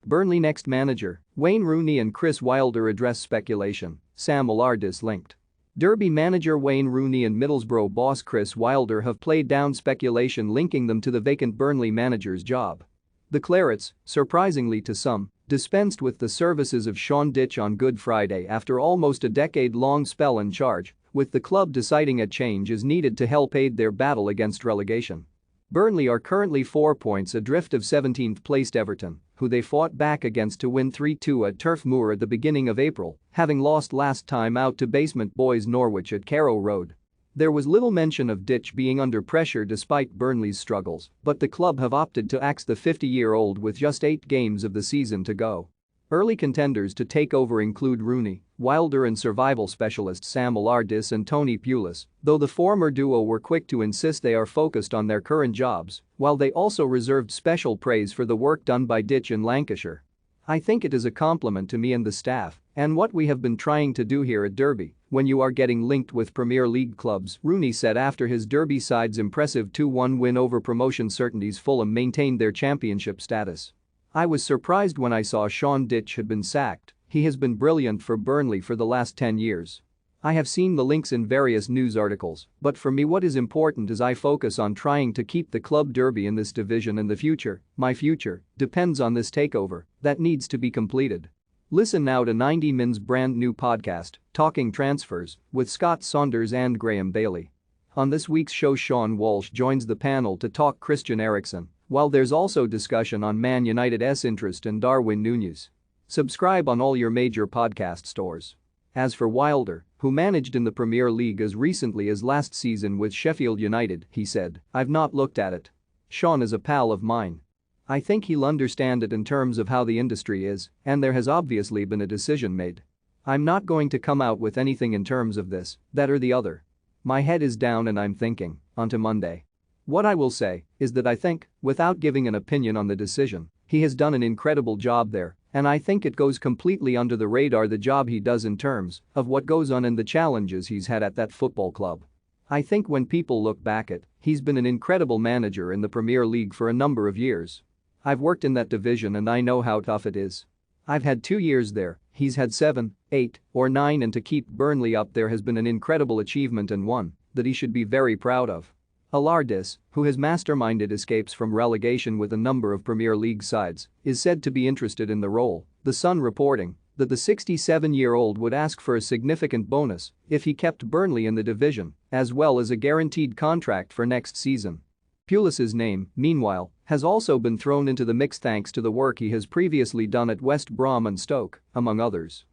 Burnley next manager, Wayne Rooney and Chris Wilder address speculation, Sam Allardyce linked. Derby manager Wayne Rooney and Middlesbrough boss Chris Wilder have played down speculation linking them to the vacant Burnley manager's job. The Clarets, surprisingly to some, dispensed with the services of Sean Dyche on Good Friday after almost a decade-long spell in charge, with the club deciding a change is needed to help aid their battle against relegation. Burnley are currently 4 points adrift of 17th-placed Everton, who they fought back against to win 3-2 at Turf Moor at the beginning of April, having lost last time out to basement boys Norwich at Carrow Road. There was little mention of Dyche being under pressure despite Burnley's struggles, but the club have opted to axe the 50-year-old with just 8 games of the season to go. Early contenders to take over include Rooney, Wilder and survival specialist Sam Allardyce and Tony Pulis, though the former duo were quick to insist they are focused on their current jobs, while they also reserved special praise for the work done by Dyche in Lancashire. "I think it is a compliment to me and the staff, and what we have been trying to do here at Derby, when you are getting linked with Premier League clubs," Rooney said after his Derby side's impressive 2-1 win over promotion certainties Fulham maintained their championship status. "I was surprised when I saw Sean Dyche had been sacked. He has been brilliant for Burnley for the last 10 years. I have seen the links in various news articles, but for me what is important is I focus on trying to keep the club Derby in this division and the future, my future, depends on this takeover that needs to be completed." Listen now to 90 Min's brand new podcast, Talking Transfers, with Scott Saunders and Graham Bailey. On this week's show, Sean Walsh joins the panel to talk Christian Eriksen, while there's also discussion on Man United's interest in Darwin Núñez. Subscribe on all your major podcast stores. As for Wilder, who managed in the Premier League as recently as last season with Sheffield United, he said, "I've not looked at it. Sean is a pal of mine. I think he'll understand it in terms of how the industry is, and there has obviously been a decision made. I'm not going to come out with anything in terms of this, that or the other. My head is down and I'm thinking, onto Monday. What I will say is that I think, without giving an opinion on the decision, he has done an incredible job there, and I think it goes completely under the radar the job he does in terms of what goes on and the challenges he's had at that football club. I think when people look back at, he's been an incredible manager in the Premier League for a number of years. I've worked in that division and I know how tough it is. I've had 2 years there, he's had 7, 8, or 9, and to keep Burnley up there has been an incredible achievement and one that he should be very proud of." Allardyce, who has masterminded escapes from relegation with a number of Premier League sides, is said to be interested in the role, The Sun reporting that the 67-year-old would ask for a significant bonus if he kept Burnley in the division, as well as a guaranteed contract for next season. Pulis's name, meanwhile, has also been thrown into the mix thanks to the work he has previously done at West Brom and Stoke, among others.